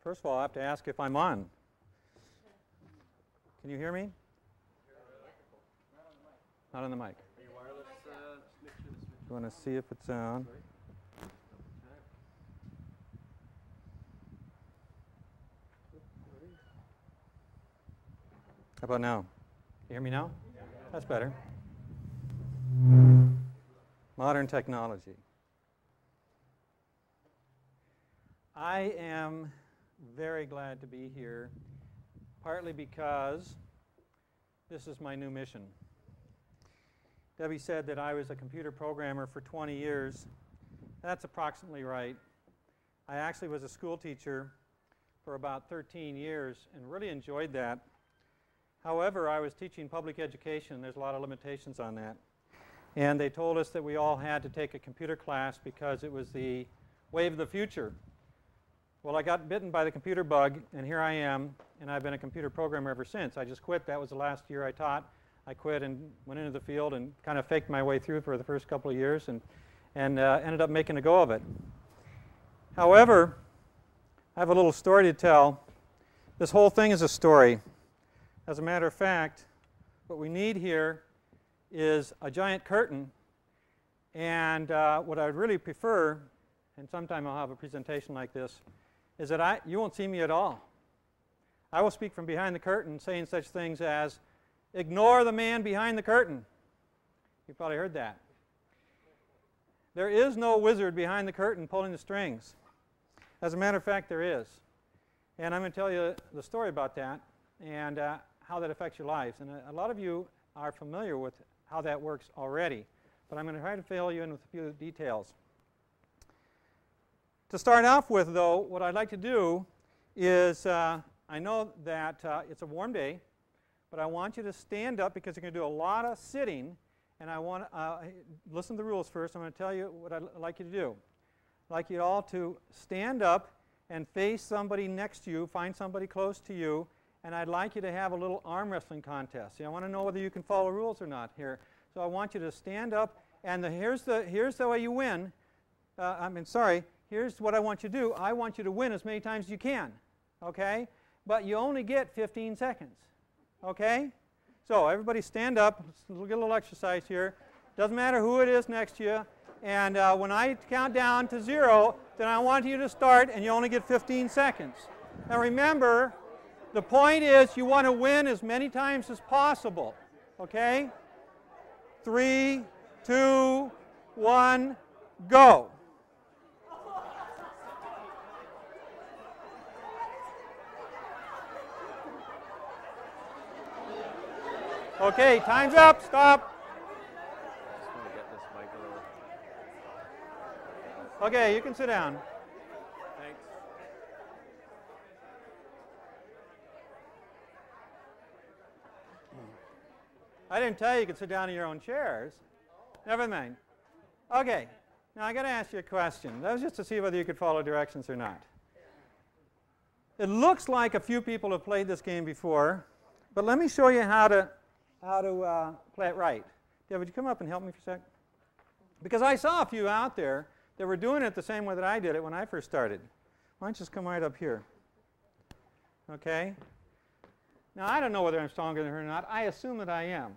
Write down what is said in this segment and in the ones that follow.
First of all, I have to ask if I'm on. Can you hear me? Not on the mic. Are you wireless? Just make sure the switch. You want to see if it's on? How about now? You hear me now? That's better. Modern technology. I am very glad to be here, partly because this is my new mission. Debbie said that I was a computer programmer for 20 years. That's approximately right. I actually was a school teacher for about 13 years and really enjoyed that. However, I was teaching public education. There's a lot of limitations on that. And they told us that we all had to take a computer class because it was the wave of the future. Well, I got bitten by the computer bug, and here I am, and I've been a computer programmer ever since. I just quit. That was the last year I taught. I quit and went into the field and kind of faked my way through for the first couple of years and ended up making a go of it. However, I have a little story to tell. This whole thing is a story. As a matter of fact, what we need here is a giant curtain, and what I would really prefer, and sometime I'll have a presentation like this, is that you won't see me at all. I will speak from behind the curtain, saying such things as, ignore the man behind the curtain. You've probably heard that. There is no wizard behind the curtain pulling the strings. As a matter of fact, there is. And I'm going to tell you the story about that and how that affects your lives. And a lot of you are familiar with how that works already, but I'm going to try to fill you in with a few details. To start off with, though, what I'd like to do is, I know that it's a warm day, but I want you to stand up because you're going to do a lot of sitting, and I want to listen to the rules first. I'm going to tell you what I'd like you to do. I'd like you all to stand up and face somebody next to you, find somebody close to you, and I'd like you to have a little arm wrestling contest. See, I want to know whether you can follow rules or not here. So I want you to stand up, and here's the way you win. Here's what I want you to do. I want you to win as many times as you can, okay? But you only get 15 seconds, okay? So everybody stand up. Let's get a little exercise here. Doesn't matter who it is next to you. And when I count down to 0, then I want you to start, and you only get 15 seconds. Now remember, the point is you want to win as many times as possible, okay? 3, 2, 1, go. Okay, time's up. Stop. I just want to get this mic a little. Okay, you can sit down. Thanks. I didn't tell you could sit down in your own chairs. Never mind. Okay, now I got to ask you a question. That was just to see whether you could follow directions or not. It looks like a few people have played this game before, but let me show you how to play it right. Deb, would you come up and help me for a sec? Because I saw a few out there that were doing it the same way that I did it when I first started. Why don't you just come right up here? Okay? Now, I don't know whether I'm stronger than her or not. I assume that I am.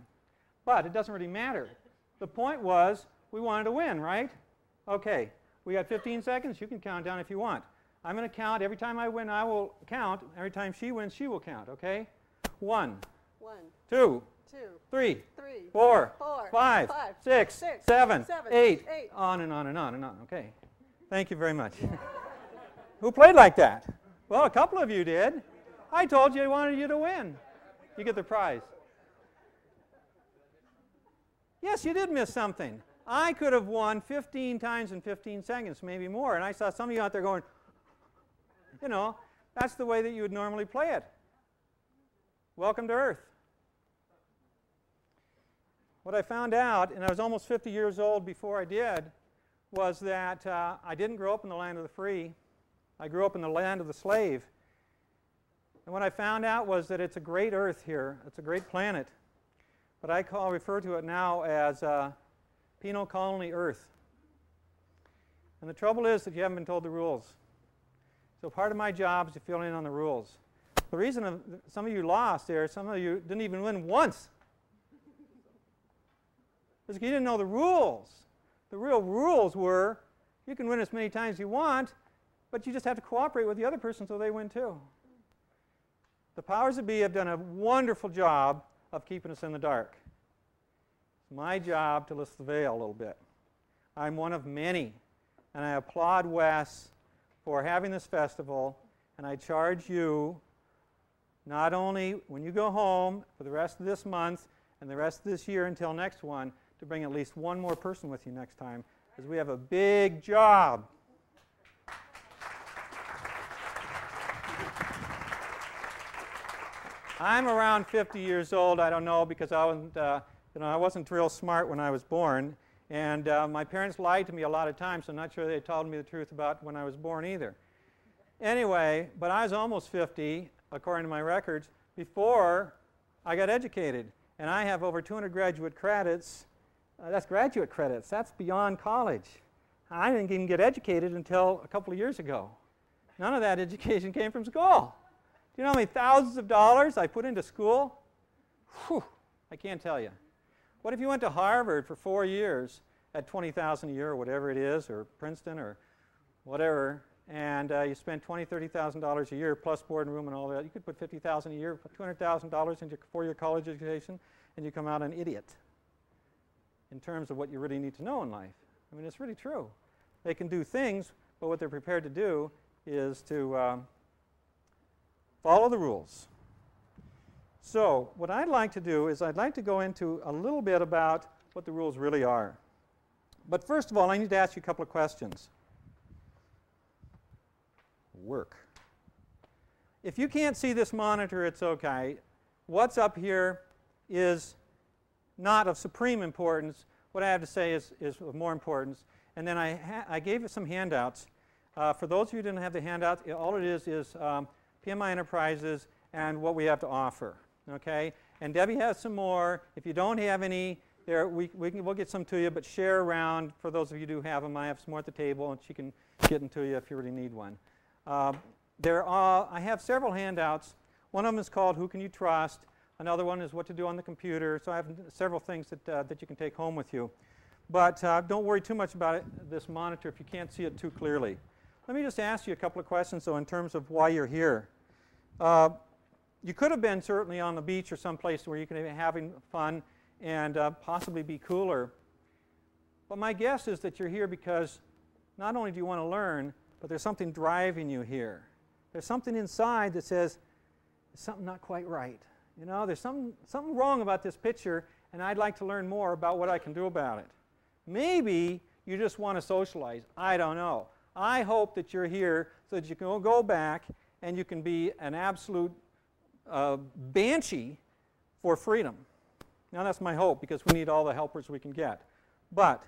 But it doesn't really matter. The point was we wanted to win, right? Okay. We got 15 seconds. You can count down if you want. I'm going to count. Every time I win, I will count. Every time she wins, she will count. Okay? 1, 2, 3, 4, 5, 6, 7, 8, on and on and on and on. Okay. Thank you very much. Who played like that? Well, a couple of you did. I told you I wanted you to win. You get the prize. Yes, you did miss something. I could have won 15 times in 15 seconds, maybe more. And I saw some of you out there going, you know, that's the way that you would normally play it. Welcome to Earth. What I found out, and I was almost 50 years old before I did, was that I didn't grow up in the land of the free. I grew up in the land of the slave. And what I found out was that it's a great Earth here. It's a great planet. But I refer to it now as penal colony Earth. And the trouble is that you haven't been told the rules. So part of my job is to fill in on the rules. The reason some of you lost there, some of you didn't even win once, is because you didn't know the rules. The real rules were you can win as many times as you want, but you just have to cooperate with the other person so they win too. The powers that be have done a wonderful job of keeping us in the dark. It's my job to lift the veil a little bit. I'm one of many, and I applaud Wes for having this festival, and I charge you not only when you go home for the rest of this month and the rest of this year until next one, to bring at least one more person with you next time, because we have a big job. I'm around 50 years old. I don't know, because I wasn't real smart when I was born, and my parents lied to me a lot of times, so I'm not sure they told me the truth about when I was born either. Anyway, but I was almost 50, according to my records, before I got educated, and I have over 200 graduate credits. That's graduate credits. That's beyond college. I didn't even get educated until a couple of years ago. None of that education came from school. Do you know how many thousands of dollars I put into school? Whew, I can't tell you. What if you went to Harvard for 4 years at $20,000 a year or whatever it is, or Princeton or whatever, and you spent $20,000, $30,000 a year plus board and room and all that? You could put $50,000 a year, put $200,000 into four-year college education, and you come out an idiot in terms of what you really need to know in life. I mean, it's really true. They can do things, but what they're prepared to do is to follow the rules. So what I'd like to do is I'd like to go into a little bit about what the rules really are. But first of all, I need to ask you a couple of questions. Work. If you can't see this monitor, it's okay. What's up here is not of supreme importance. What I have to say is of more importance. And then I gave you some handouts. For those of you who didn't have the handouts, all it is PMI Enterprises and what we have to offer. Okay? And Debbie has some more. If you don't have any, we'll get some to you, but share around. For those of you who do have them, I have some more at the table, and she can get them to you if you really need one. I have several handouts. One of them is called Who Can You Trust? Another one is What to Do on the Computer. So I have several things that you can take home with you. But don't worry too much about this monitor if you can't see it too clearly. Let me just ask you a couple of questions, though, in terms of why you're here. You could have been certainly on the beach or someplace where you can be having fun and possibly be cooler. But my guess is that you're here because not only do you want to learn, but there's something driving you here. There's something inside that says, there's something not quite right. You know, there's something wrong about this picture, and I'd like to learn more about what I can do about it. Maybe you just want to socialize. I don't know. I hope that you're here so that you can go back and you can be an absolute banshee for freedom. Now that's my hope, because we need all the helpers we can get. But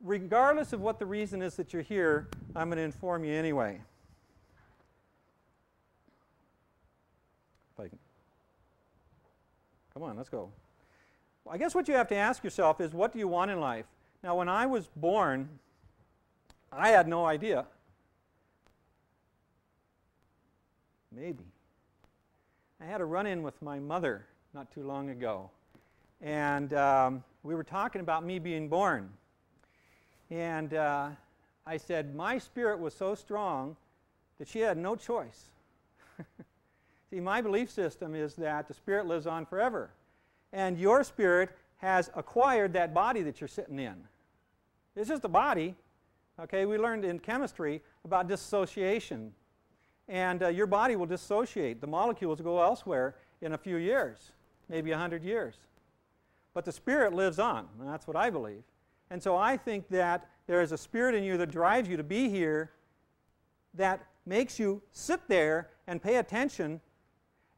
regardless of what the reason is that you're here, I'm going to inform you anyway. If I can. Come on, let's go. Well, I guess what you have to ask yourself is, what do you want in life? Now, when I was born, I had no idea. Maybe. I had a run-in with my mother not too long ago. And we were talking about me being born. And I said my spirit was so strong that she had no choice. See, my belief system is that the spirit lives on forever. And your spirit has acquired that body that you're sitting in. It's just a body. Okay, we learned in chemistry about dissociation. And your body will dissociate. The molecules go elsewhere in a few years, maybe 100 years. But the spirit lives on, and that's what I believe. And so I think that there is a spirit in you that drives you to be here, that makes you sit there and pay attention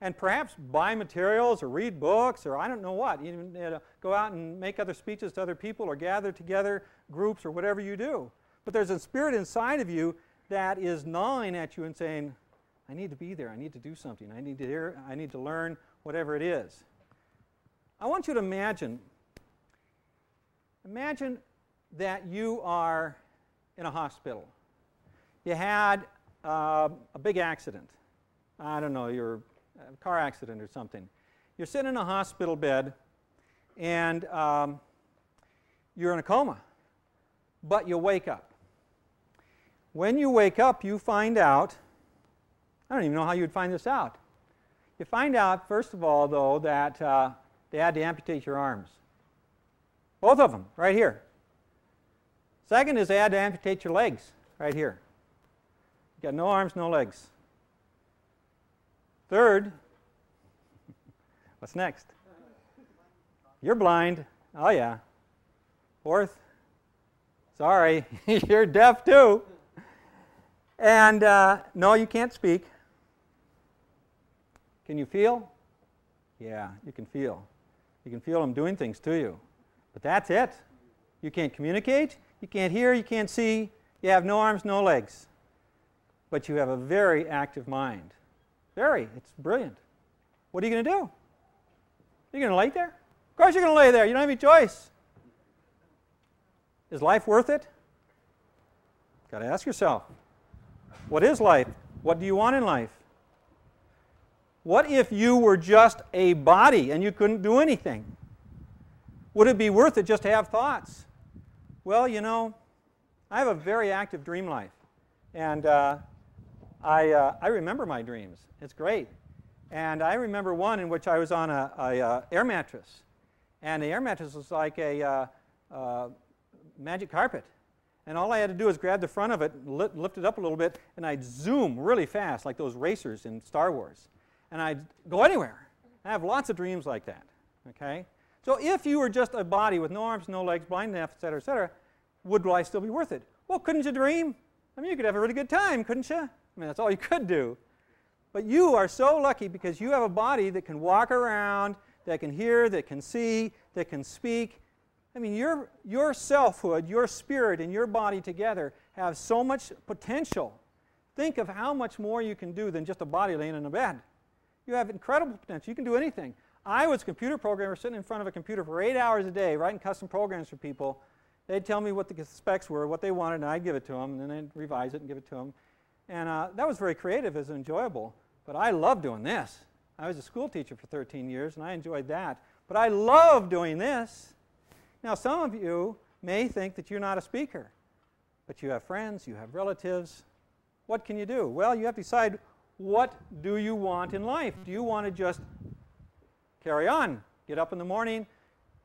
and perhaps buy materials or read books or I don't know what. Even go out and make other speeches to other people or gather together groups or whatever you do. But there's a spirit inside of you that is gnawing at you and saying, I need to be there. I need to do something. I need to hear. I need to learn, whatever it is. I want you to imagine that you are in a hospital. You had a big accident. I don't know, you're a car accident or something. You're sitting in a hospital bed, and you're in a coma, but you wake up. When you wake up, you find out, I don't even know how you'd find this out. You find out, first of all, though, that they had to amputate your arms. Both of them, right here. Second is they had to amputate your legs, right here. You got no arms, no legs. Third, what's next? You're blind. Oh, yeah. Fourth, sorry, you're deaf too. And no, you can't speak. Can you feel? Yeah, you can feel. You can feel them doing things to you. But that's it. You can't communicate, you can't hear, you can't see, you have no arms, no legs. But you have a very active mind. Very. It's brilliant. What are you going to do? You're going to lay there? Of course you're going to lay there. You don't have any choice. Is life worth it? Got to ask yourself. What is life? What do you want in life? What if you were just a body and you couldn't do anything? Would it be worth it just to have thoughts? Well, you know, I have a very active dream life. And I remember my dreams. It's great. And I remember one in which I was on a air mattress. And the air mattress was like a magic carpet. And all I had to do was grab the front of it, lift it up a little bit, and I'd zoom really fast, like those racers in Star Wars. And I'd go anywhere. I have lots of dreams like that. Okay? So if you were just a body with no arms, no legs, blind, deaf, et cetera, would life still be worth it? Well, couldn't you dream? I mean, you could have a really good time, couldn't you? I mean, that's all you could do. But you are so lucky because you have a body that can walk around, that can hear, that can see, that can speak. I mean, your selfhood, your spirit, and your body together have so much potential. Think of how much more you can do than just a body laying in a bed. You have incredible potential. You can do anything. I was a computer programmer sitting in front of a computer for 8 hours a day writing custom programs for people. They'd tell me what the specs were, what they wanted, and I'd give it to them, and then I'd revise it and give it to them. And that was very creative, it was enjoyable. But I love doing this. I was a school teacher for 13 years, and I enjoyed that. But I love doing this. Now, some of you may think that you're not a speaker, but you have friends, you have relatives. What can you do? Well, you have to decide, what do you want in life? Do you want to just carry on, get up in the morning,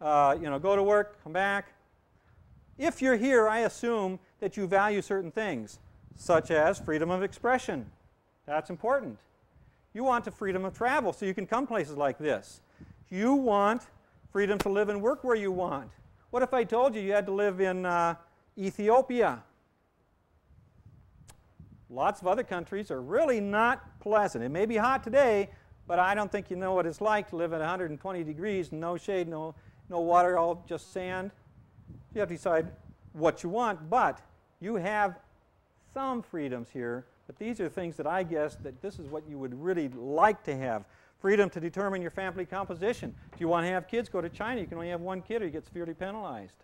go to work, come back? If you're here, I assume that you value certain things, such as freedom of expression. That's important. You want the freedom of travel so you can come places like this. You want freedom to live and work where you want. What if I told you you had to live in Ethiopia? Lots of other countries are really not pleasant. It may be hot today, but I don't think you know what it's like to live at 120 degrees, no shade, no water, all just sand. You have to decide what you want, but you have some freedoms here. But these are things that I guess that this is what you would really like to have. Freedom to determine your family composition. Do you want to have kids? Go to China. You can only have one kid or you get severely penalized.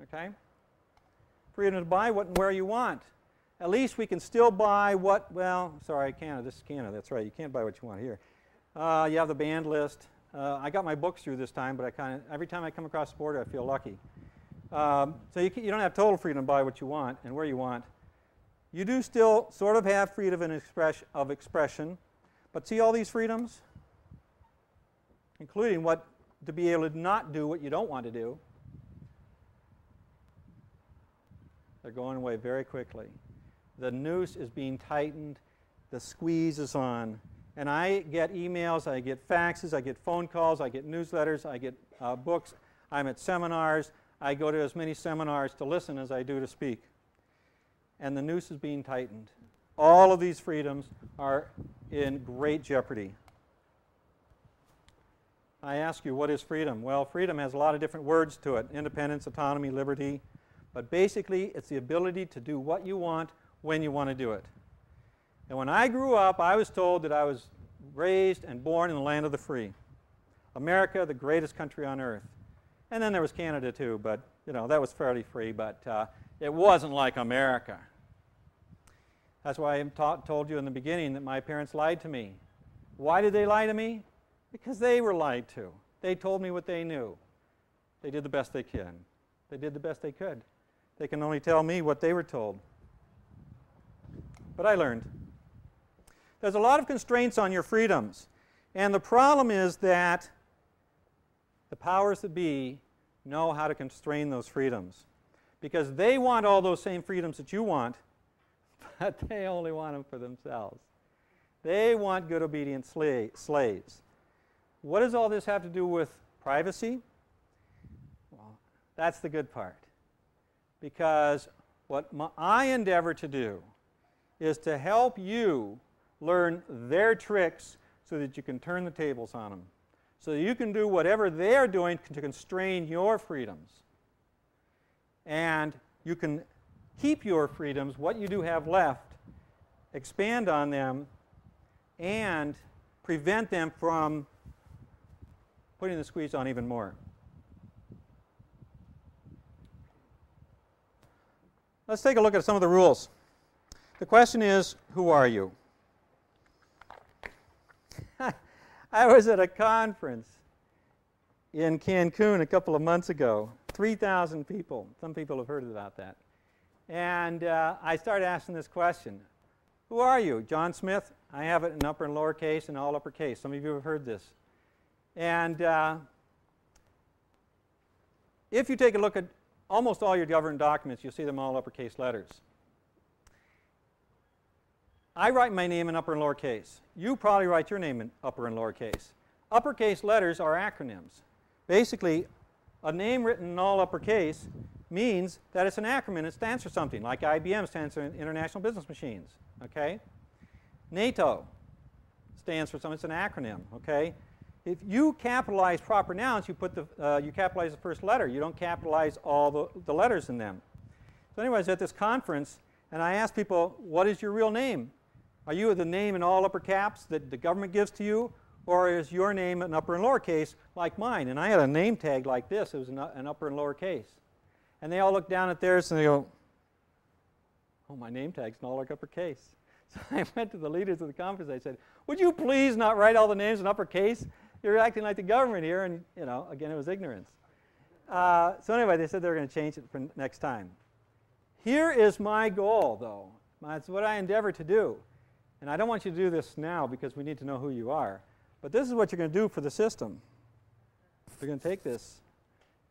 Okay? Freedom to buy what and where you want. At least we can still buy what, well, sorry, Canada. This is Canada. That's right. You can't buy what you want here. You have the banned list. I got my books through this time, but every time I come across the border, I feel lucky. So you don't have total freedom to buy what you want and where you want. You do still sort of have freedom of expression, but see all these freedoms? Including to be able to not do what you don't want to do. They're going away very quickly. The noose is being tightened. The squeeze is on. And I get emails, I get faxes, I get phone calls, I get newsletters, I get books. I'm at seminars. I go to as many seminars to listen as I do to speak. And the noose is being tightened. All of these freedoms are in great jeopardy. I ask you, what is freedom? Well, freedom has a lot of different words to it. Independence, autonomy, liberty. But basically, it's the ability to do what you want when you want to do it. And when I grew up, I was told that I was raised and born in the land of the free. America, the greatest country on earth. And then there was Canada too, but that was fairly free, but it wasn't like America. That's why I told you in the beginning that my parents lied to me. Why did they lie to me? Because they were lied to. They told me what they knew. They did the best they can. They did the best they could. They can only tell me what they were told. But I learned. There's a lot of constraints on your freedoms. And the problem is that the powers that be know how to constrain those freedoms. Because they want all those same freedoms that you want, but they only want them for themselves. They want good, obedient slaves. What does all this have to do with privacy? Well, that's the good part. Because what I endeavor to do is to help you learn their tricks so that you can turn the tables on them. So that you can do whatever they're doing to constrain your freedoms. And you can keep your freedoms, what you do have left, expand on them, and prevent them from putting the squeeze on even more. Let's take a look at some of the rules. The question is, who are you? I was at a conference in Cancun a couple of months ago. 3,000 people. Some people have heard about that. And I started asking this question. Who are you? John Smith? I have it in upper and lower case and all uppercase. Some of you have heard this. And if you take a look at almost all your government documents, you'll see them all uppercase letters. I write my name in upper and lower case. You probably write your name in upper and lower case. Uppercase letters are acronyms. Basically, a name written in all uppercase means that it's an acronym. It stands for something, like IBM stands for International Business Machines. Okay? NATO stands for something. It's an acronym. Okay? If you capitalize proper nouns, you capitalize the first letter. You don't capitalize all the letters in them. So anyways, at this conference, and I asked people, what is your real name? Are you the name in all upper caps that the government gives to you? Or is your name in upper and lower case like mine? And I had a name tag like this. It was an upper and lower case. And they all look down at theirs and they go, oh, my name tag's in all upper case. So I went to the leaders of the conference. I said, would you please not write all the names in upper case? You're acting like the government here. And, you know, again, it was ignorance. So anyway, they said they were going to change it for next time. Here is my goal, though. That's what I endeavor to do. And I don't want you to do this now because we need to know who you are. But this is what you're going to do for the system. You're going to take this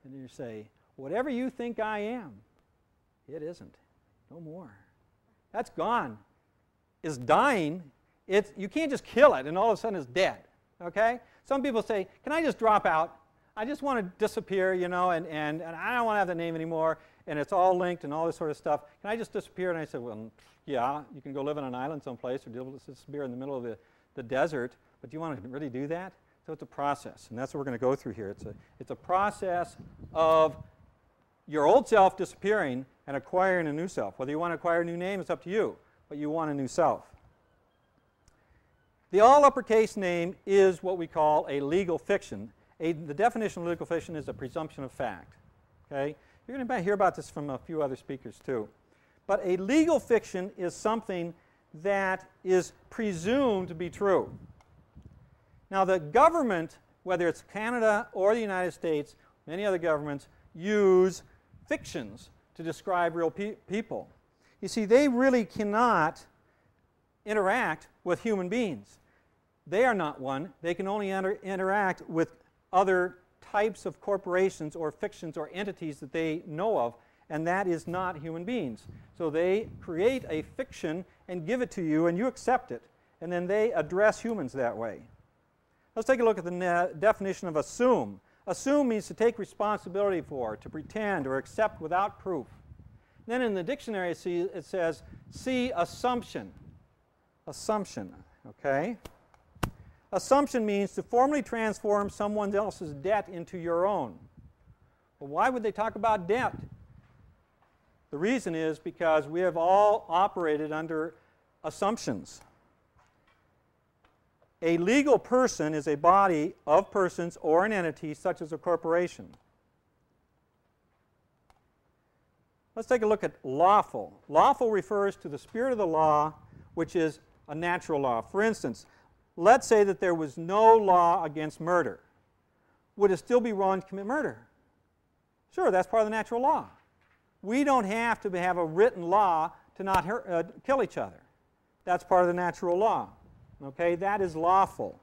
and you say, whatever you think I am, it isn't. No more. That's gone. It's dying. You can't just kill it and all of a sudden it's dead. Okay? Some people say, can I just drop out? I just want to disappear, you know, and I don't want to have the name anymore, and it's all linked and all this sort of stuff. Can I just disappear? And I said, well, yeah, you can go live on an island someplace or disappear in the middle of the desert, but do you want to really do that? So it's a process, and that's what we're going to go through here. It's a process of your old self disappearing and acquiring a new self. Whether you want to acquire a new name, it's up to you, but you want a new self. The all uppercase name is what we call a legal fiction. The definition of legal fiction is a presumption of fact. Okay? You're going to hear about this from a few other speakers too. But a legal fiction is something that is presumed to be true. Now the government, whether it's Canada or the United States, many other governments, use fictions to describe real people. You see, they really cannot interact with human beings. They are not one. They can only interact with other types of corporations or fictions or entities that they know of, and that is not human beings. So they create a fiction and give it to you, and you accept it, and then they address humans that way. Let's take a look at the definition of assume. Assume means to take responsibility for, to pretend or accept without proof. Then in the dictionary it says, see assumption. Assumption, okay? Assumption means to formally transform someone else's debt into your own. Well, why would they talk about debt? The reason is because we have all operated under assumptions. A legal person is a body of persons or an entity such as a corporation. Let's take a look at lawful. Lawful refers to the spirit of the law which is a natural law. For instance, let's say that there was no law against murder. Would it still be wrong to commit murder? Sure, that's part of the natural law. We don't have to have a written law to not kill each other. That's part of the natural law. Okay, that is lawful.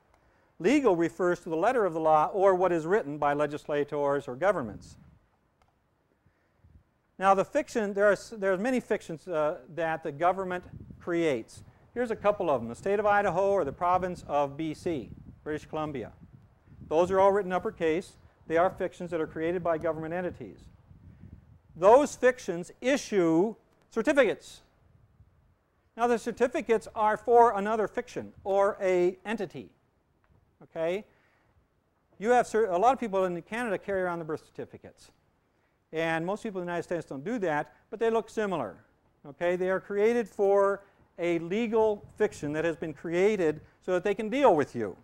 Legal refers to the letter of the law or what is written by legislators or governments. Now the fiction, there are many fictions that the government creates. Here's a couple of them. The state of Idaho or the province of BC, British Columbia. Those are all written uppercase. They are fictions that are created by government entities. Those fictions issue certificates. Now the certificates are for another fiction or an entity. Okay? You have a lot of people in Canada carry around the birth certificates. And most people in the United States don't do that, but they look similar. Okay? They are created for a legal fiction that has been created so that they can deal with you.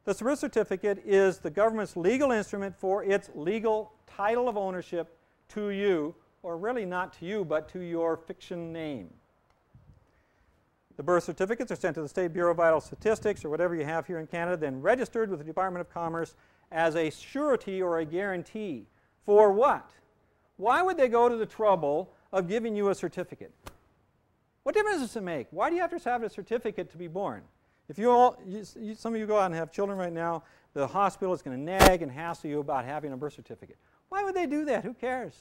The birth certificate is the government's legal instrument for its legal title of ownership to you, or really not to you, but to your fiction name. The birth certificates are sent to the State Bureau of Vital Statistics or whatever you have here in Canada, then registered with the Department of Commerce as a surety or a guarantee. For what? Why would they go to the trouble of giving you a certificate? What difference does it make? Why do you have to have a certificate to be born? If some of you go out and have children right now, the hospital is going to nag and hassle you about having a birth certificate. Why would they do that? Who cares?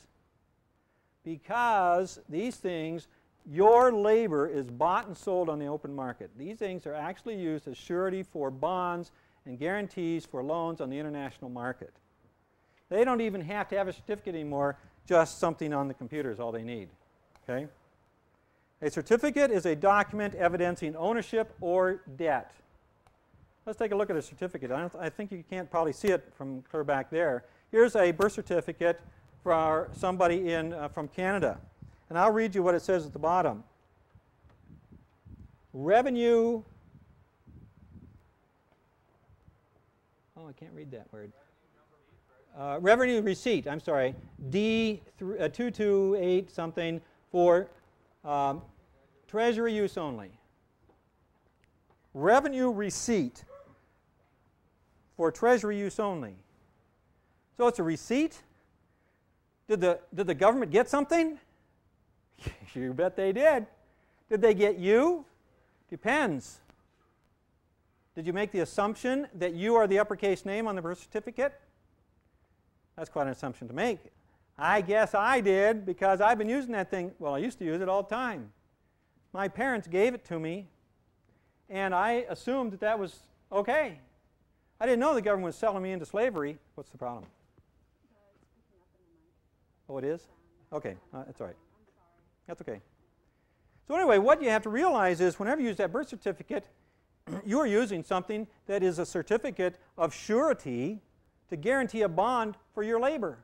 Because these things, your labor is bought and sold on the open market. These things are actually used as surety for bonds and guarantees for loans on the international market. They don't even have to have a certificate anymore, just something on the computer is all they need. Okay? A certificate is a document evidencing ownership or debt. Let's take a look at a certificate. I think you can't probably see it from clear back there. Here's a birth certificate for somebody from Canada. And I'll read you what it says at the bottom. Revenue. Oh, I can't read that word. Revenue receipt, I'm sorry. D228 something for treasury use only. Revenue receipt for treasury use only. So it's a receipt. Did the government get something? You bet they did. Did they get you? Depends. Did you make the assumption that you are the uppercase name on the birth certificate? That's quite an assumption to make. I guess I did because I've been using that thing. Well, I used to use it all the time. My parents gave it to me, and I assumed that that was okay. I didn't know the government was selling me into slavery. What's the problem? Oh, it is? Okay, that's all right. That's okay. So anyway, what you have to realize is whenever you use that birth certificate, you are using something that is a certificate of surety to guarantee a bond for your labor.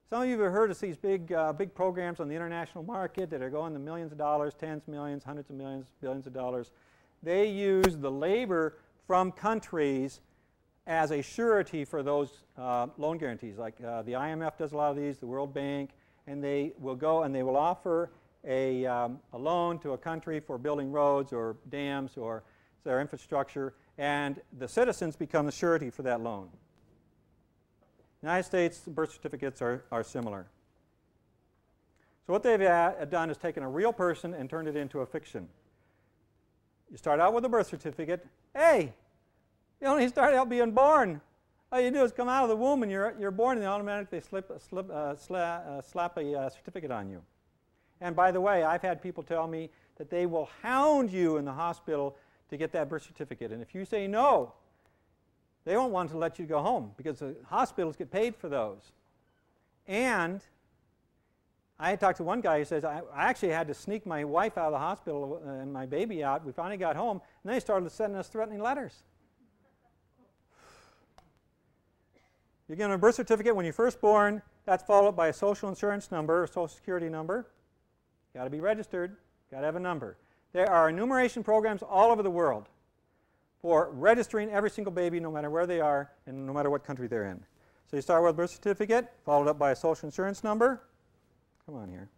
Some of you have heard of these big programs on the international market that are going to millions of dollars, tens of millions, hundreds of millions, billions of dollars. They use the labor from countries as a surety for those loan guarantees. Like the IMF does a lot of these, the World Bank, and they will go and they will offer a loan to a country for building roads or dams or their infrastructure, and the citizens become the surety for that loan. In the United States, birth certificates are similar. So what they've done is taken a real person and turned it into a fiction. You start out with a birth certificate. Hey, you only start out being born. All you do is come out of the womb and you're born, and they automatically slap a certificate on you. And by the way, I've had people tell me that they will hound you in the hospital to get that birth certificate. And if you say no, they won't want to let you go home because the hospitals get paid for those. And I talked to one guy who says, I actually had to sneak my wife out of the hospital and my baby out. We finally got home, and they started sending us threatening letters. You're given a birth certificate when you're first born. That's followed by a social insurance number, a social security number. Got to be registered. Got to have a number. There are enumeration programs all over the world for registering every single baby, no matter where they are and no matter what country they're in. So you start with a birth certificate, followed up by a social insurance number. Come on here.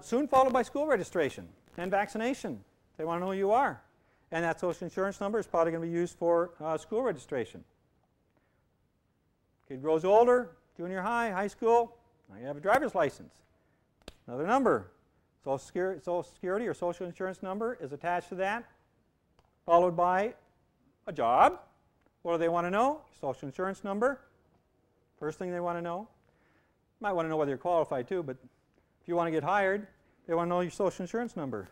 soon followed by school registration and vaccination. They want to know who you are. And that social insurance number is probably going to be used for school registration. Kid grows older, junior high, high school, now you have a driver's license. Another number. Social Security or social insurance number is attached to that, followed by a job. What do they want to know? Social insurance number. First thing they want to know. Might want to know whether you're qualified too, but if you want to get hired, they want to know your social insurance number.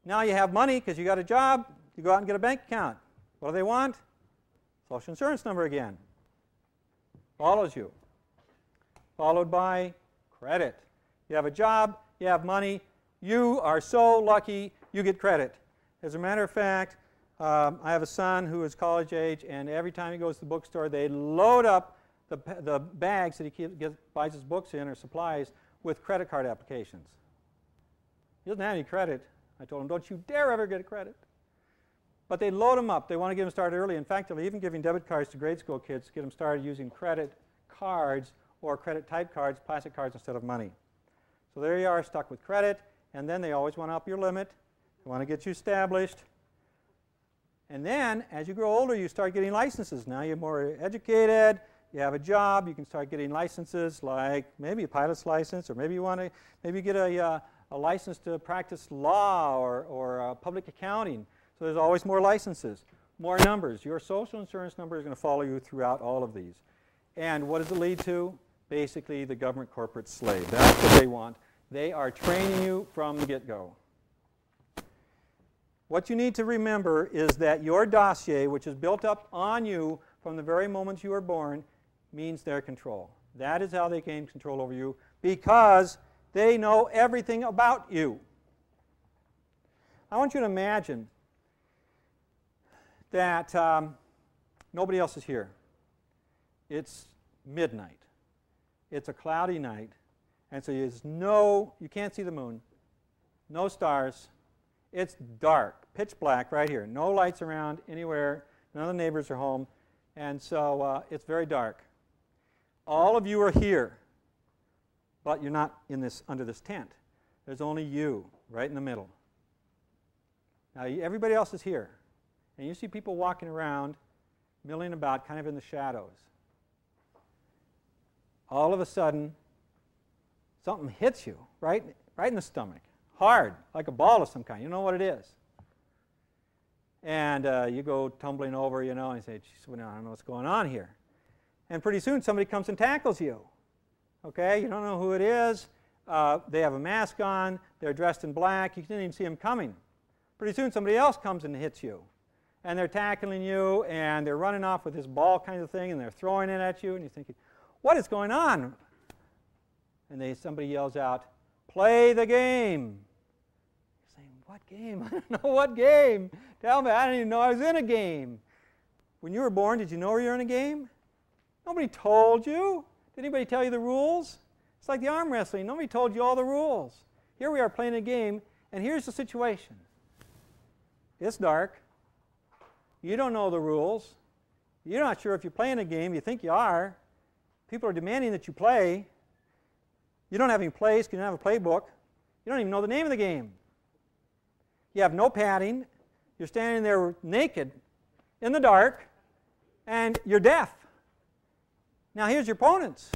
Now you have money because you got a job. You go out and get a bank account. What do they want? Social insurance number again. Follows you. Followed by credit. You have a job. You have money. You are so lucky you get credit. As a matter of fact, I have a son who is college age, and every time he goes to the bookstore, they load up the bags that he buys his books in or supplies with credit card applications. He doesn't have any credit. I told him, don't you dare ever get a credit. But they load them up. They want to get them started early. In fact, they're even giving debit cards to grade school kids to get them started using credit cards or credit type cards, plastic cards instead of money. So there you are, stuck with credit. And then they always want to up your limit. They want to get you established. And then, as you grow older, you start getting licenses. Now you're more educated. You have a job. You can start getting licenses like maybe a pilot's license, or maybe you want to get a license to practice law or public accounting. So there's always more licenses, more numbers. Your social insurance number is going to follow you throughout all of these. And what does it lead to? Basically, the government corporate slave. That's what they want. They are training you from the get-go. What you need to remember is that your dossier, which is built up on you from the very moment you were born, means their control. That is how they gain control over you, because they know everything about you. I want you to imagine that nobody else is here. It's midnight. It's a cloudy night, and so you can't see the moon, no stars. It's dark, pitch black right here. No lights around anywhere. None of the neighbors are home, and so it's very dark. All of you are here, but you're not under this tent. There's only you right in the middle. Now everybody else is here, and you see people walking around, milling about, kind of in the shadows. All of a sudden, something hits you right in the stomach, hard, like a ball of some kind. You know what it is. And you go tumbling over, and you say, geez, well, I don't know what's going on here. And pretty soon somebody comes and tackles you. Okay, you don't know who it is. They have a mask on. They're dressed in black. You didn't even see them coming. Pretty soon somebody else comes and hits you. And they're tackling you, and they're running off with this ball kind of thing, and they're throwing it at you, and you're thinking, what is going on? And somebody yells out, play the game. You're saying, what game? I don't know what game. Tell me, I didn't even know I was in a game. When you were born, did you know you were in a game? Nobody told you. Did anybody tell you the rules? It's like the arm wrestling. Nobody told you all the rules. Here we are playing a game, and here's the situation. It's dark. You don't know the rules. You're not sure if you're playing a game. You think you are. People are demanding that you play. You don't have any plays because you don't have a playbook. You don't even know the name of the game. You have no padding. You're standing there naked in the dark, and you're deaf. Now here's your opponents.